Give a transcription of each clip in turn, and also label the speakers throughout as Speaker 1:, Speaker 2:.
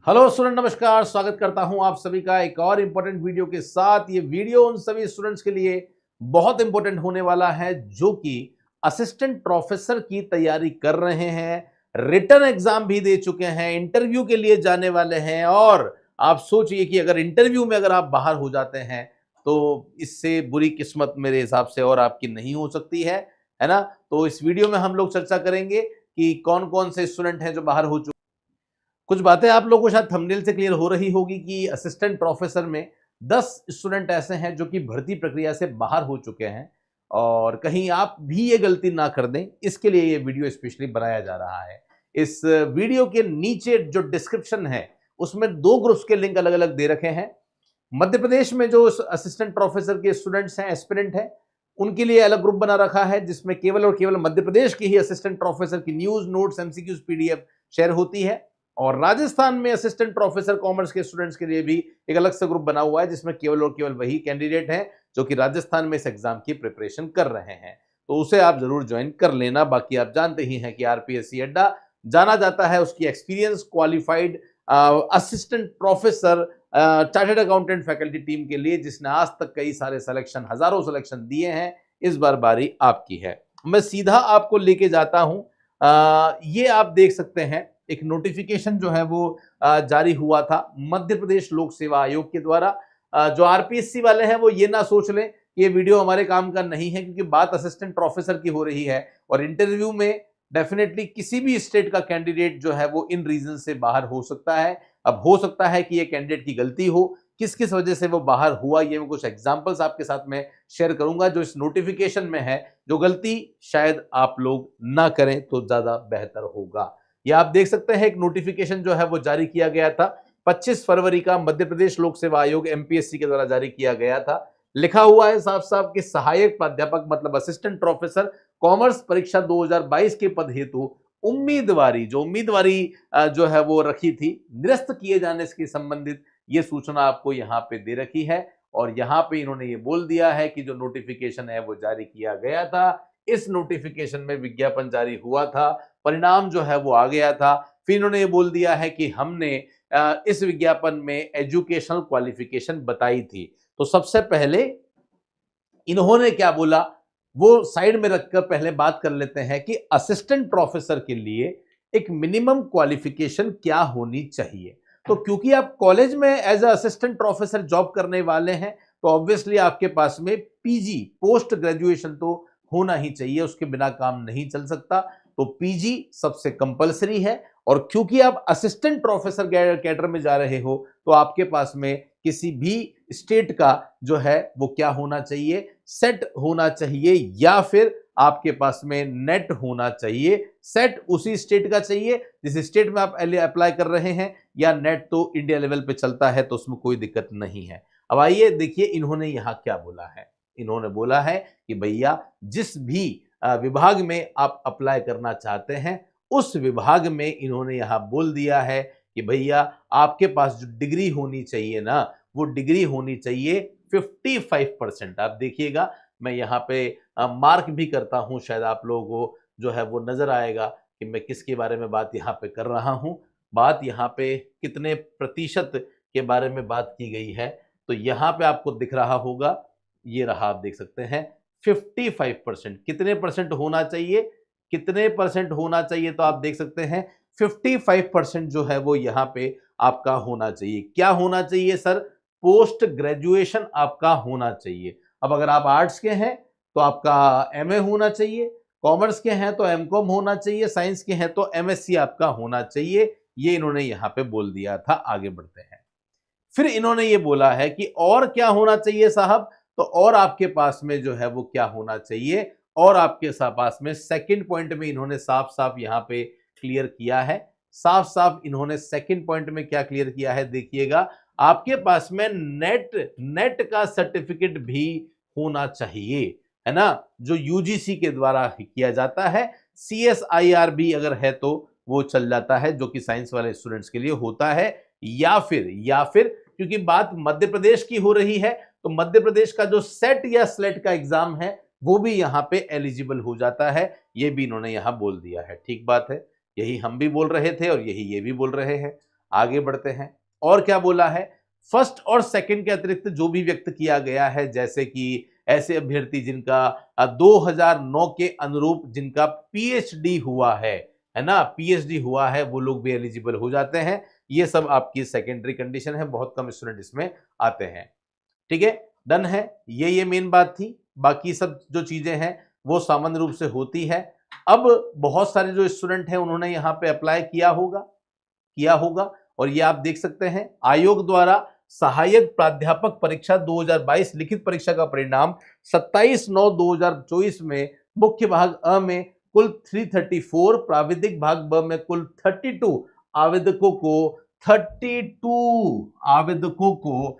Speaker 1: Hello student, नमस्कार। स्वागत करता हूं आप सभी का एक और इंपॉर्टेंट वीडियो के साथ। ये वीडियो उन सभी स्टूडेंट्स के लिए बहुत इंपॉर्टेंट होने वाला है जो कि असिस्टेंट प्रोफेसर की तैयारी कर रहे हैं, रिटन एग्जाम भी दे चुके हैं, इंटरव्यू के लिए जाने वाले हैं। और आप सोचिए कि अगर इंटरव्यू में अगर आप बाहर हो जाते हैं तो इससे बुरी किस्मत मेरे हिसाब से और आपकी नहीं हो सकती है ना। तो इस वीडियो में हम लोग चर्चा करेंगे कि कौन कौन से स्टूडेंट हैं जो बाहर हो चुके। कुछ बातें आप लोगों को शायद थंबनेल से क्लियर हो रही होगी कि असिस्टेंट प्रोफेसर में 10 स्टूडेंट ऐसे हैं जो कि भर्ती प्रक्रिया से बाहर हो चुके हैं, और कहीं आप भी ये गलती ना कर दें, इसके लिए ये वीडियो स्पेशली बनाया जा रहा है। इस वीडियो के नीचे जो डिस्क्रिप्शन है उसमें 2 ग्रुप्स के लिंक अलग अलग दे रखे हैं। मध्य प्रदेश में जो असिस्टेंट प्रोफेसर के स्टूडेंट्स हैं, एस्पिरेंट हैं, उनके लिए अलग ग्रुप बना रखा है जिसमें केवल और केवल मध्य प्रदेश की ही असिस्टेंट प्रोफेसर की news, notes, MCQs, PDF share होती है। और राजस्थान में असिस्टेंट प्रोफेसर कॉमर्स के स्टूडेंट्स के लिए भी एक अलग से ग्रुप बना हुआ है जिसमें केवल और केवल वही कैंडिडेट हैं जो कि राजस्थान में इस एग्जाम की प्रिपरेशन कर रहे हैं। तो उसे आप जरूर ज्वाइन कर लेना। बाकी आप जानते ही हैं कि आरपीएससी अड्डा जाना जाता है उसकी experience qualified assistant professor chartered accountant faculty team के लिए, जिसने आज तक कई सारे सिलेक्शन, हजारों सिलेक्शन दिए हैं। इस बार बारी आपकी है। मैं सीधा आपको लेके जाता हूं। ये आप देख सकते हैं एक नोटिफिकेशन जो है वो जारी हुआ था मध्य प्रदेश लोक सेवा आयोग के द्वारा। जो आरपीएससी वाले हैं वो ये ना सोच लें कि ये वीडियो हमारे काम का नहीं है, क्योंकि बात असिस्टेंट प्रोफेसर की हो रही है और इंटरव्यू में डेफिनेटली किसी भी स्टेट का कैंडिडेट जो है वो इन रीजन से बाहर हो सकता है। अब हो सकता है कि ये कैंडिडेट की गलती हो, किस किस वजह से वो बाहर हुआ, ये मैं कुछ एग्जांपल्स आपके साथ में शेयर करूंगा जो इस नोटिफिकेशन में है। जो गलती शायद आप लोग ना करें तो ज्यादा बेहतर होगा। ये आप देख सकते हैं एक नोटिफिकेशन जो है वो जारी किया गया था 25 फरवरी का, मध्य प्रदेश लोक सेवा आयोग एमपीएससी के द्वारा जारी किया गया था। लिखा हुआ है साफ साफ कि सहायक प्राध्यापक मतलब असिस्टेंट प्रोफेसर कॉमर्स परीक्षा 2022 के पद हेतु उम्मीदवारी जो है वो रखी थी, निरस्त किए जाने से संबंधित ये सूचना आपको यहाँ पे दे रखी है। और यहाँ पे इन्होंने ये बोल दिया है कि जो नोटिफिकेशन है वो जारी किया गया था, इस नोटिफिकेशन में विज्ञापन जारी हुआ था, परिणाम जो है वो आ गया था। फिर इन्होंने ये बोल दिया है कि हमने इस विज्ञापन में एजुकेशनल क्वालिफिकेशन बताई थी। तो सबसे पहले इन्होंने क्या बोला वो साइड में रखकर पहले बात कर लेते हैं कि असिस्टेंट प्रोफेसर के लिए एक मिनिमम क्वालिफिकेशन क्या होनी चाहिए। तो क्योंकि आप कॉलेज में as a assistant professor job करने वाले हैं तो ऑब्वियसली आपके पास में पीजी, पोस्ट ग्रेजुएशन तो होना ही चाहिए, उसके बिना काम नहीं चल सकता। तो पीजी सबसे कंपलसरी है। और क्योंकि आप असिस्टेंट प्रोफेसर कैडर में जा रहे हो तो आपके पास में किसी भी स्टेट का जो है वो क्या होना चाहिए, सेट होना चाहिए, या फिर आपके पास में नेट होना चाहिए। सेट उसी स्टेट का चाहिए जिस स्टेट में आप अप्लाई कर रहे हैं, या नेट तो इंडिया लेवल पे चलता है तो उसमें कोई दिक्कत नहीं है। अब आइए देखिए इन्होंने यहां क्या बोला है। इन्होंने बोला है कि भैया जिस भी विभाग में आप अप्लाई करना चाहते हैं उस विभाग में इन्होंने यहां बोल दिया है कि भैया आपके पास जो डिग्री होनी चाहिए ना, वो डिग्री होनी चाहिए 55%। आप देखिएगा मैं यहाँ पे मार्क भी करता हूं, शायद आप लोगों को जो है वो नजर आएगा कि मैं किसके बारे में बात यहाँ पे कर रहा हूं। बात यहाँ पे कितने प्रतिशत के बारे में बात की गई है, तो यहाँ पे आपको दिख रहा होगा, ये रहा, आप देख सकते हैं 55%। कितने परसेंट होना चाहिए, कितने परसेंट होना चाहिए, तो आप देख सकते हैं 55% जो है वो यहाँ पे आपका होना चाहिए। क्या होना चाहिए सर? पोस्ट ग्रेजुएशन आपका होना चाहिए। अब अगर आप आर्ट्स के हैं तो आपका एमए होना चाहिए, कॉमर्स के हैं तो एमकॉम होना चाहिए, साइंस के हैं तो एमएससी आपका होना चाहिए। ये इन्होंने यहाँ पे बोल दिया था। आगे बढ़ते हैं। फिर इन्होंने ये बोला है कि और क्या होना चाहिए साहब, तो और आपके पास में जो है वो क्या होना चाहिए, और आपके पास में सेकंड पॉइंट में इन्होंने साफ साफ यहाँ पे क्लियर किया है। साफ साफ इन्होंने सेकंड पॉइंट में क्या क्लियर किया है, देखिएगा, आपके पास में नेट का सर्टिफिकेट भी होना चाहिए, है ना, जो यूजीसी के द्वारा किया जाता है। सीएसआईआर भी अगर है तो वो चल जाता है, जो कि साइंस वाले स्टूडेंट्स के लिए होता है। या फिर क्योंकि बात मध्य प्रदेश की हो रही है तो मध्य प्रदेश का जो सेट या स्लेट का एग्जाम है वो भी यहाँ पे एलिजिबल हो जाता है। ये भी इन्होंने यहाँ बोल दिया है। ठीक बात है, यही हम भी बोल रहे थे और यही ये भी बोल रहे हैं। आगे बढ़ते हैं। और क्या बोला है, फर्स्ट और सेकंड के अतिरिक्त जो भी व्यक्त किया गया है, जैसे कि ऐसे अभ्यर्थी जिनका 2009 के अनुरूप जिनका पीएचडी हुआ है ना, पीएचडी हुआ है, वो लोग भी एलिजिबल हो जाते हैं। ये सब आपकी सेकेंडरी कंडीशन है, बहुत कम स्टूडेंट इसमें आते हैं। ठीक है, डन है। ये मेन बात थी। बाकी सब जो चीजें हैं वो सामान्य रूप से होती है। अब बहुत सारे जो स्टूडेंट हैं उन्होंने यहाँ पे अप्लाई किया होगा और ये आप देख सकते हैं आयोग द्वारा सहायक प्राध्यापक परीक्षा 2022 लिखित परीक्षा का परिणाम 27/9/2024 में मुख्य भाग अ में कुल 334, प्राविधिक भाग ब में कुल 32 आवेदकों को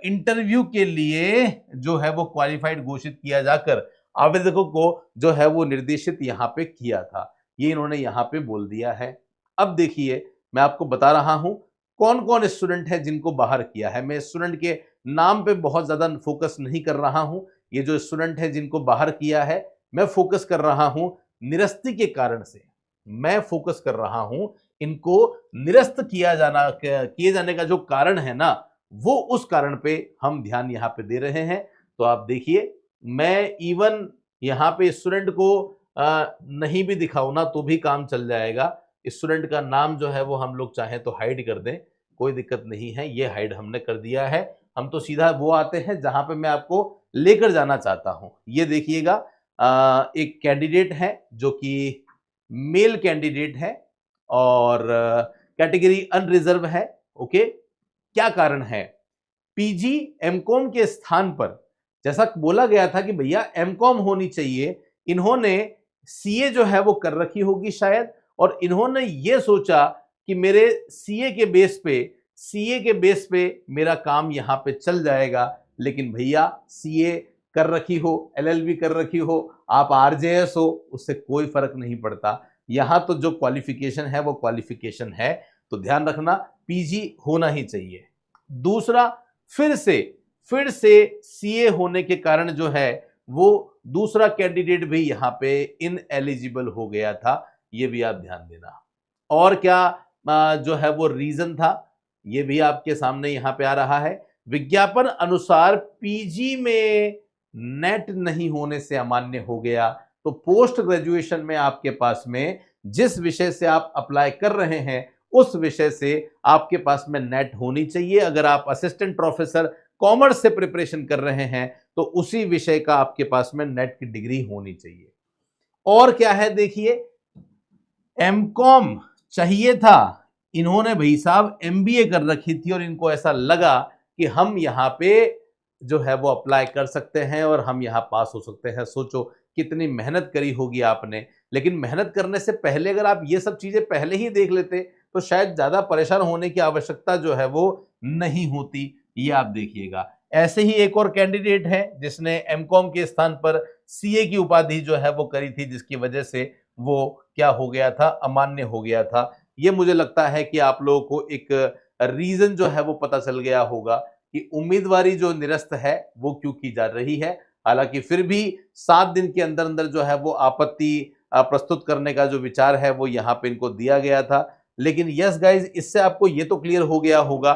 Speaker 1: इंटरव्यू के लिए जो है वो क्वालिफाइड घोषित किया जाकर आवेदकों को जो है वो निर्देशित यहां पे किया था। ये इन्होंने यहां पे बोल दिया है। अब देखिए, मैं आपको बता रहा हूं कौन कौन स्टूडेंट है जिनको बाहर किया है। मैं स्टूडेंट के नाम पे बहुत ज्यादा फोकस नहीं कर रहा हूं। ये जो स्टूडेंट है जिनको बाहर किया है, मैं फोकस कर रहा हूं निरस्ती के कारण से। मैं फोकस कर रहा हूं इनको निरस्त किए जाने का जो कारण है ना, वो उस कारण पे हम ध्यान यहां पे दे रहे हैं। तो आप देखिए, मैं इवन यहां पे स्टूडेंट को नहीं भी दिखाऊं ना तो भी काम चल जाएगा। स्टूडेंट का नाम जो है वो हम लोग चाहें तो हाइड कर दें, कोई दिक्कत नहीं है। ये हाइड हमने कर दिया है। हम तो सीधा वो आते हैं जहां पे मैं आपको लेकर जाना चाहता हूं। ये देखिएगा, एक कैंडिडेट है जो कि मेल कैंडिडेट है और कैटेगरी अनरिजर्व है। ओके, क्या कारण है? पीजी एमकॉम के स्थान पर जैसा बोला गया था कि भैया एमकॉम होनी चाहिए, इन्होंने सीए जो है वो कर रखी होगी शायद, और इन्होंने ये सोचा कि मेरे सीए के बेस पे मेरा काम यहां पे चल जाएगा। लेकिन भैया सीए कर रखी हो, एलएलबी कर रखी हो, आप आरजेएस हो, उससे कोई फर्क नहीं पड़ता। यहां तो जो क्वालिफिकेशन है वो क्वालिफिकेशन है। तो ध्यान रखना, पीजी होना ही चाहिए। दूसरा, फिर से सीए होने के कारण जो है वो दूसरा कैंडिडेट भी यहां पे इनएलिजिबल हो गया था। ये भी आप ध्यान देना। और क्या जो है वो रीजन था, ये भी आपके सामने यहां पे आ रहा है। विज्ञापन अनुसार पीजी में नेट नहीं होने से अमान्य हो गया। तो पोस्ट ग्रेजुएशन में आपके पास में जिस विषय से आप अप्लाई कर रहे हैं उस विषय से आपके पास में नेट होनी चाहिए। अगर आप असिस्टेंट प्रोफेसर कॉमर्स से प्रिपरेशन कर रहे हैं तो उसी विषय का आपके पास में नेट की डिग्री होनी चाहिए। और क्या है देखिए, एमकॉम चाहिए था, इन्होंने भाई साहब एमबीए कर रखी थी और इनको ऐसा लगा कि हम यहां पे जो है वो अप्लाई कर सकते हैं और हम यहां पास हो सकते हैं। सोचो कितनी मेहनत करी होगी आपने। लेकिन मेहनत करने से पहले अगर आप ये सब चीजें पहले ही देख लेते तो शायद ज्यादा परेशान होने की आवश्यकता जो है वो नहीं होती। ये आप देखिएगा। ऐसे ही एक और कैंडिडेट है जिसने एमकॉम के स्थान पर सीए की उपाधि जो है वो करी थी, जिसकी वजह से वो क्या हो गया था, अमान्य हो गया था। ये मुझे लगता है कि आप लोगों को एक रीजन जो है वो पता चल गया होगा कि उम्मीदवारी जो निरस्त है वो क्यों की जा रही है। हालांकि फिर भी 7 दिन के अंदर अंदर जो है वो आपत्ति प्रस्तुत करने का जो विचार है वो यहाँ पे इनको दिया गया था। लेकिन यस गाइज, इससे आपको ये तो क्लियर हो गया होगा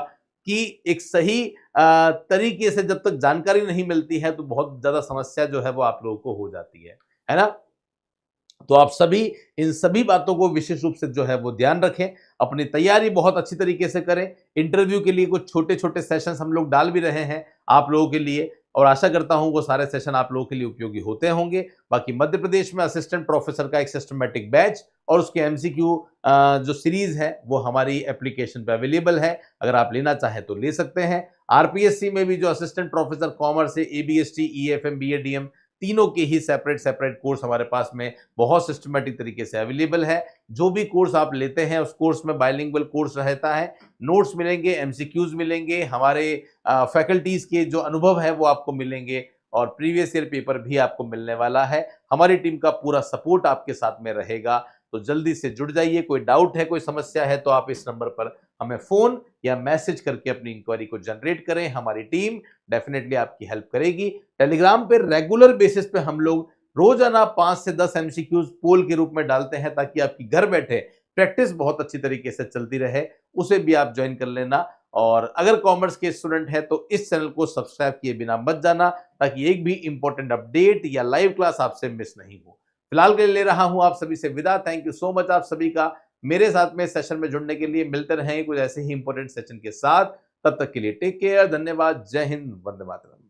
Speaker 1: कि एक सही तरीके से जब तक जानकारी नहीं मिलती है तो बहुत ज्यादा समस्या जो है वो आप लोगों को हो जाती है ना। तो आप सभी इन सभी बातों को विशेष रूप से जो है वो ध्यान रखें, अपनी तैयारी बहुत अच्छी तरीके से करें। इंटरव्यू के लिए कुछ छोटे छोटे सेशंस हम लोग डाल भी रहे हैं आप लोगों के लिए, और आशा करता हूं वो सारे सेशन आप लोगों के लिए उपयोगी होते होंगे। बाकी मध्य प्रदेश में असिस्टेंट प्रोफेसर का एक सिस्टमेटिक बैच और उसके एमसीक्यू जो सीरीज है वो हमारी एप्लीकेशन पे अवेलेबल है। अगर आप लेना चाहें तो ले सकते हैं। आरपीएससी में भी जो असिस्टेंट प्रोफेसर कॉमर्स है, एबीएसटी, ईएफएम, बीएडीएम, तीनों के ही सेपरेट कोर्स हमारे पास में बहुत सिस्टमेटिक तरीके से अवेलेबल है। जो भी कोर्स आप लेते हैं उस कोर्स में बाइलिंगुअल कोर्स रहता है, नोट्स मिलेंगे, एमसीक्यूज मिलेंगे, हमारे फैकल्टीज के जो अनुभव है वो आपको मिलेंगे और प्रीवियस ईयर पेपर भी आपको मिलने वाला है। हमारी टीम का पूरा सपोर्ट आपके साथ में रहेगा। तो जल्दी से जुड़ जाइए। कोई डाउट है, कोई समस्या है तो आप इस नंबर पर हमें फोन या मैसेज करके अपनी इंक्वायरी को जनरेट करें। हमारी टीम डेफिनेटली आपकी हेल्प करेगी। टेलीग्राम पे रेगुलर बेसिस पे हम लोग रोजाना 5 से 10 एमसीक्यूज पोल के रूप में डालते हैं ताकि आपकी घर बैठे प्रैक्टिस बहुत अच्छी तरीके से चलती रहे, उसे भी आप ज्वाइन कर लेना। और अगर कॉमर्स के स्टूडेंट हैं तो इस चैनल को सब्सक्राइब किए बिना मत जाना, ताकि एक भी इंपॉर्टेंट अपडेट या लाइव क्लास आपसे मिस नहीं हो। फिलहाल के लिए ले रहा हूं आप सभी से विदा। थैंक यू सो मच आप सभी का मेरे साथ में सेशन में जुड़ने के लिए। मिलते रहेंगे कुछ ऐसे ही इंपॉर्टेंट सेशन के साथ, तब तक के लिए टेक केयर, धन्यवाद, जय हिंद, वंदे मातरम।